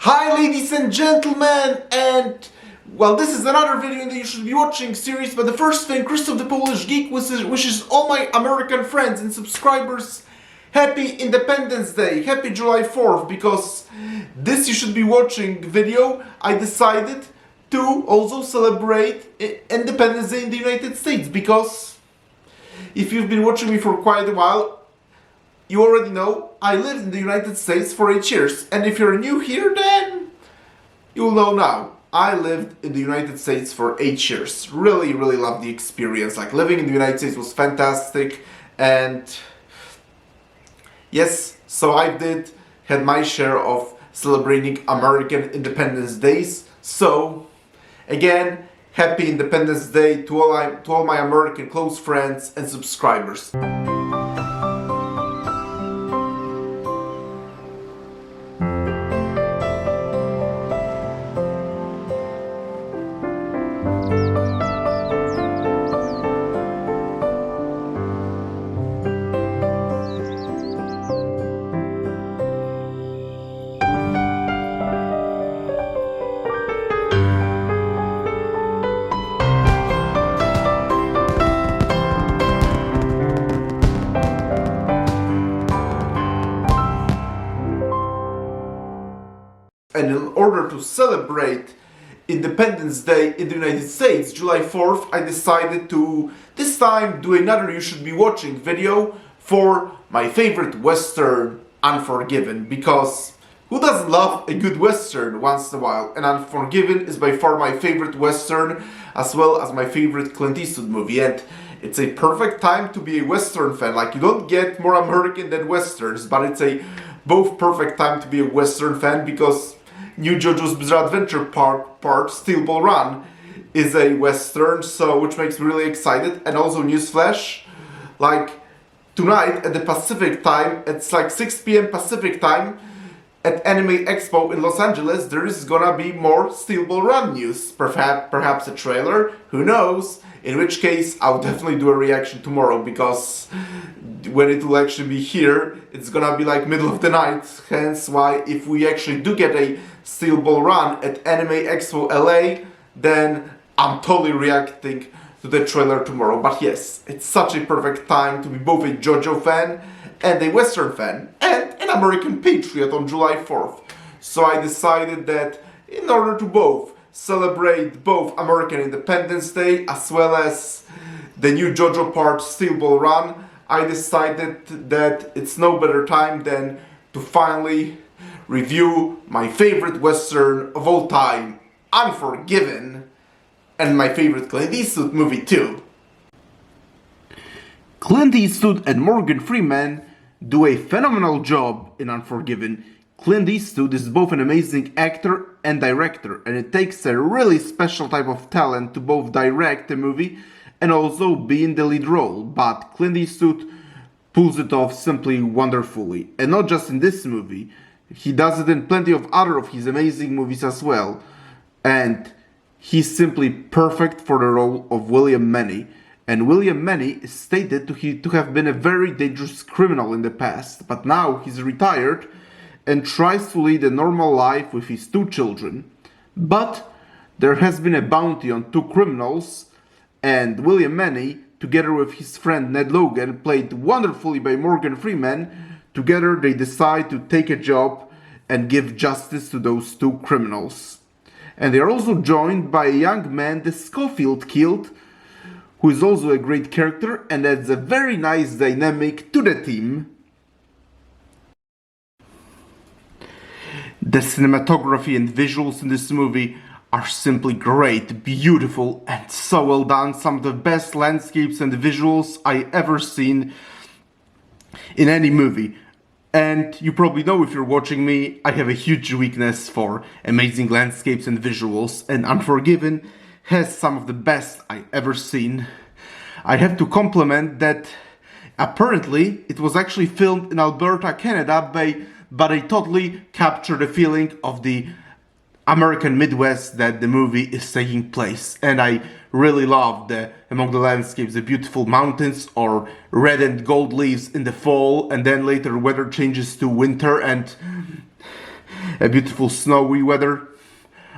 Hi ladies and gentlemen, and well, this is another video that you should be watching series, but the first thing, Christoph the Polish Geek wishes all my American friends and subscribers Happy Independence Day, Happy July 4th, because this you should be watching video, I decided to also celebrate Independence Day in the United States, because if you've been watching me for quite a while, you already know I lived in the United States for 8 years, and if you're new here, then you'll know now. I lived in the United States for 8 years. Really loved the experience. Like, living in the United States was fantastic, and yes, so I had my share of celebrating American Independence Days. So, again, Happy Independence Day to all my American close friends and subscribers. And in order to celebrate Independence Day in the United States, July 4th, I decided to, this time, do another You Should Be Watching video for my favorite Western, Unforgiven, because who doesn't love a good Western once in a while? And Unforgiven is by far my favorite Western, as well as my favorite Clint Eastwood movie, and it's a perfect time to be a Western fan. Like, you don't get more American than Westerns, but it's a both perfect time to be a Western fan, because New JoJo's Bizarre Adventure part Steel Ball Run is a Western, so which makes me really excited. And also, newsflash, like tonight at the Pacific time, it's like 6 p.m. Pacific time at Anime Expo in Los Angeles, there is gonna be more Steel Ball Run news. Perhaps a trailer, who knows? In which case, I'll definitely do a reaction tomorrow, because when it will actually be here, it's gonna be like middle of the night. Hence why, if we actually do get a Steel Ball Run at Anime Expo LA, then I'm totally reacting to the trailer tomorrow. But yes, it's such a perfect time to be both a JoJo fan and a Western fan and an American patriot on July 4th. So I decided that in order to both celebrate both American Independence Day as well as the new JoJo part Steel Ball Run, I decided that it's no better time than to finally review my favorite Western of all time, Unforgiven, and my favorite Clint Eastwood movie too. Clint Eastwood and Morgan Freeman do a phenomenal job in Unforgiven. Clint Eastwood is both an amazing actor and director, and it takes a really special type of talent to both direct a movie and also be in the lead role, but Clint Eastwood pulls it off simply wonderfully. And not just in this movie, he does it in plenty of other of his amazing movies as well, and he's simply perfect for the role of William Manny. And William Manny is stated to have been a very dangerous criminal in the past, but now he's retired and tries to lead a normal life with his 2 children. But there has been a bounty on 2 criminals, and William Manny, together with his friend Ned Logan, played wonderfully by Morgan Freeman, together they decide to take a job and give justice to those 2 criminals. And they are also joined by a young man that Schofield killed, who is also a great character and adds a very nice dynamic to the team. The cinematography and visuals in this movie are simply great, beautiful, and so well done. Some of the best landscapes and visuals I ever seen in any movie. And you probably know, if you're watching me, I have a huge weakness for amazing landscapes and visuals, and Unforgiven has some of the best I ever seen. I have to compliment that apparently it was actually filmed in Alberta, Canada, but they totally captured the feeling of the American Midwest that the movie is taking place. And I really love among the landscapes, the beautiful mountains or red and gold leaves in the fall, and then later weather changes to winter, and a beautiful snowy weather.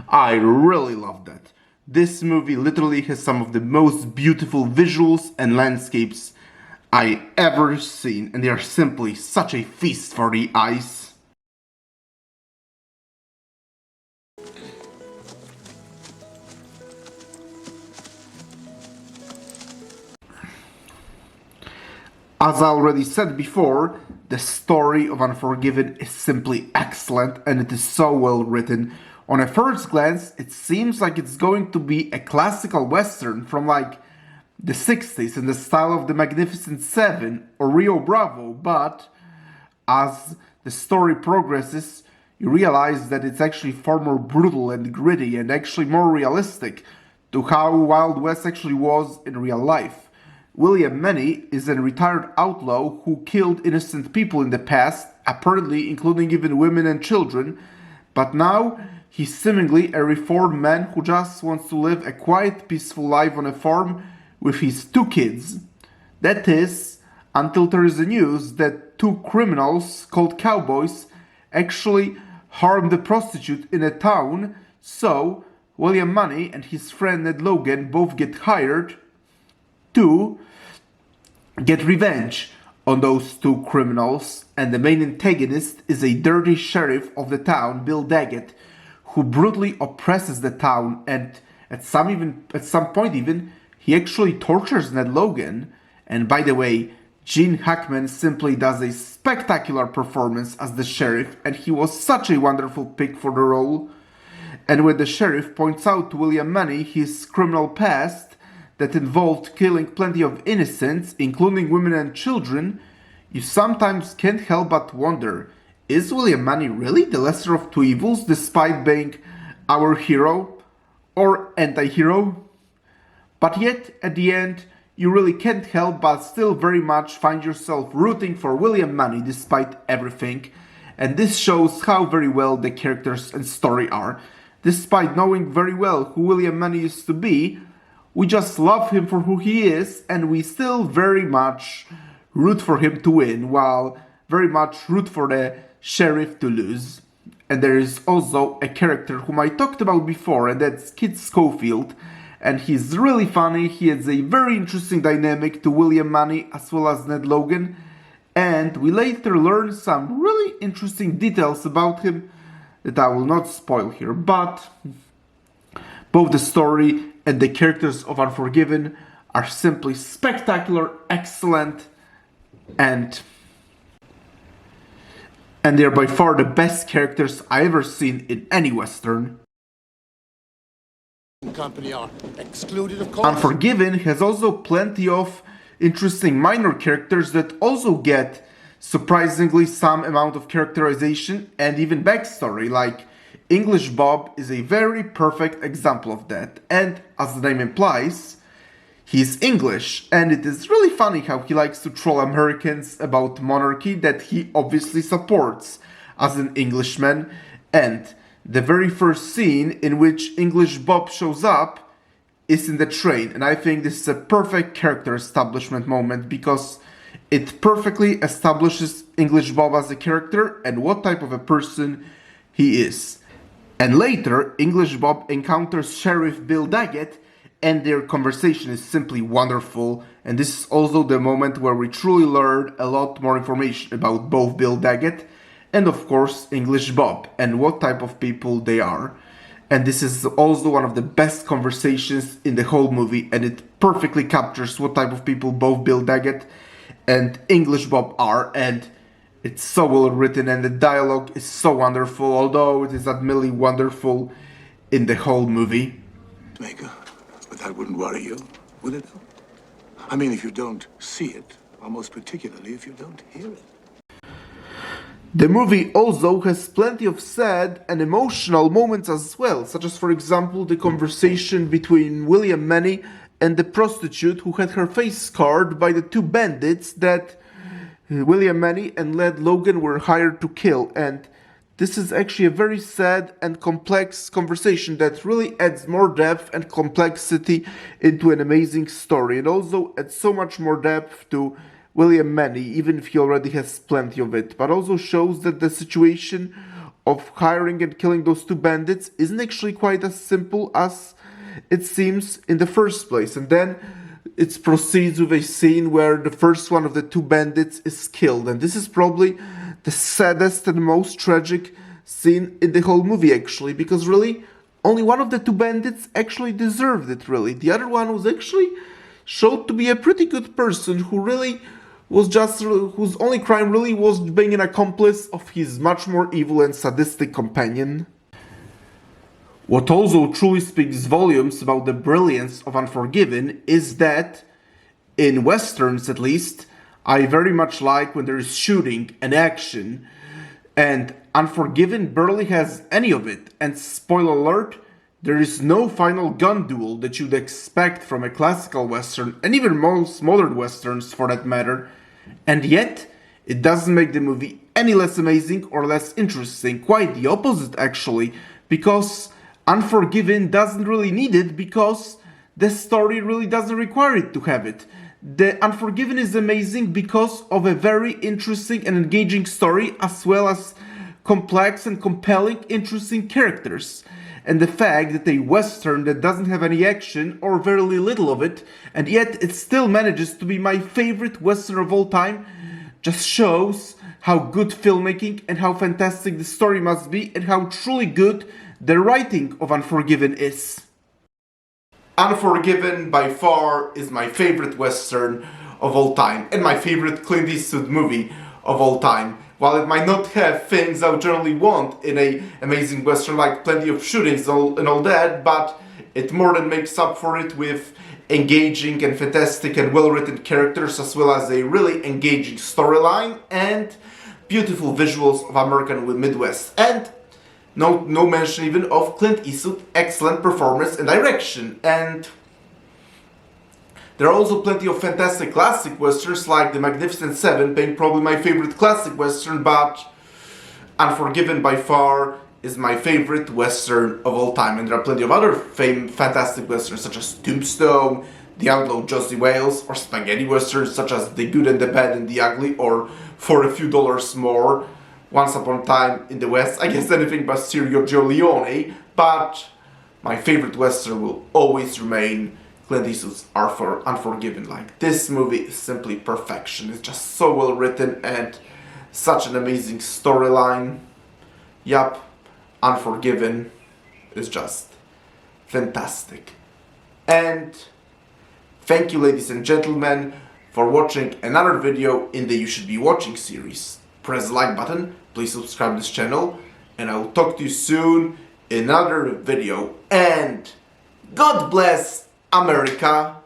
I really love that. This movie literally has some of the most beautiful visuals and landscapes I ever seen, and they are simply such a feast for the eyes. As I already said before, the story of Unforgiven is simply excellent and it is so well written. On a first glance, it seems like it's going to be a classical western from like the 60s in the style of The Magnificent Seven or Rio Bravo, but as the story progresses, you realize that it's actually far more brutal and gritty and actually more realistic to how Wild West actually was in real life. William Many is a retired outlaw who killed innocent people in the past, apparently including even women and children, but now he's seemingly a reformed man who just wants to live a quiet, peaceful life on a farm with his 2 kids. That is, until there is the news that 2 criminals called cowboys actually harmed a prostitute in a town, so William Money and his friend Ned Logan both get hired to get revenge on those 2 criminals, and the main antagonist is a dirty sheriff of the town, Bill Daggett, who brutally oppresses the town, and at some point even he actually tortures Ned Logan. And by the way, Gene Hackman simply does a spectacular performance as the sheriff, and he was such a wonderful pick for the role. And when the sheriff points out to William Money his criminal past that involved killing plenty of innocents, including women and children, you sometimes can't help but wonder, is William Money really the lesser of 2 evils despite being our hero or anti-hero? But yet, at the end, you really can't help but still very much find yourself rooting for William Money despite everything, and this shows how very well the characters and story are. Despite knowing very well who William Money used to be, we just love him for who he is, and we still very much root for him to win, while very much root for the sheriff to lose. And there is also a character whom I talked about before, and that's Kit Schofield, and he's really funny. He has a very interesting dynamic to William Money as well as Ned Logan, and we later learn some really interesting details about him that I will not spoil here, but both the story and the characters of Unforgiven are simply spectacular, excellent, and they're by far the best characters I ever seen in any western. Company are excluded, of course. Unforgiven has also plenty of interesting minor characters that also get surprisingly some amount of characterization and even backstory, like English Bob is a very perfect example of that, and as the name implies, he's English, and it is really funny how he likes to troll Americans about monarchy that he obviously supports as an Englishman. And the very first scene in which English Bob shows up is in the train, and I think this is a perfect character establishment moment because it perfectly establishes English Bob as a character and what type of a person he is. And later, English Bob encounters Sheriff Bill Daggett, and their conversation is simply wonderful. And this is also the moment where we truly learn a lot more information about both Bill Daggett and, of course, English Bob and what type of people they are. And this is also one of the best conversations in the whole movie, and it perfectly captures what type of people both Bill Daggett and English Bob are, and it's so well written, and the dialogue is so wonderful, although it is admittedly wonderful in the whole movie. Maker, but that wouldn't worry you, would it? I mean, if you don't see it, or most particularly if you don't hear it. The movie also has plenty of sad and emotional moments as well, such as, for example, the conversation between William Many and the prostitute who had her face scarred by the 2 bandits that William Many and Ned Logan were hired to kill. And this is actually a very sad and complex conversation that really adds more depth and complexity into an amazing story, and also adds so much more depth to William Many, even if he already has plenty of it, but also shows that the situation of hiring and killing those two bandits isn't actually quite as simple as it seems in the first place. And then it proceeds with a scene where the first one of the two bandits is killed. And this is probably the saddest and most tragic scene in the whole movie, actually, because really only one of the two bandits actually deserved it, really. The other one was actually showed to be a pretty good person who really was just, whose only crime really was being an accomplice of his much more evil and sadistic companion. What also truly speaks volumes about the brilliance of Unforgiven is that, in westerns at least, I very much like when there is shooting and action, and Unforgiven barely has any of it, and spoiler alert, there is no final gun duel that you'd expect from a classical western, and even most modern westerns for that matter, and yet it doesn't make the movie any less amazing or less interesting, quite the opposite actually, because Unforgiven doesn't really need it because the story really doesn't require it to have it. The Unforgiven is amazing because of a very interesting and engaging story as well as complex and compelling, interesting characters. And the fact that a western that doesn't have any action or very little of it, and yet it still manages to be my favorite western of all time, just shows how good filmmaking and how fantastic the story must be and how truly good the writing of Unforgiven is. Unforgiven by far is my favorite western of all time and my favorite Clint Eastwood movie of all time. While it might not have things I would generally want in a amazing western like plenty of shootings and all that, but it more than makes up for it with engaging and fantastic and well-written characters as well as a really engaging storyline and beautiful visuals of American Midwest. And no mention even of Clint Eastwood's excellent performance and direction. And there are also plenty of fantastic classic westerns like The Magnificent Seven, being probably my favorite classic western, but Unforgiven by far is my favorite western of all time. And there are plenty of other fantastic westerns such as Tombstone, The Outlaw Josie Wales, or spaghetti westerns such as The Good and the Bad and the Ugly, or For a Few Dollars More, Once Upon a Time in the West. I guess anything but Sergio Leone, but my favorite western will always remain Clint Eastwood's Unforgiven. Like, this movie is simply perfection. It's just so well written and such an amazing storyline. Yup, Unforgiven is just fantastic. And thank you, ladies and gentlemen, for watching another video in the You Should Be Watching series. Press the like button, please subscribe to this channel, and I will talk to you soon in another video. And God bless America.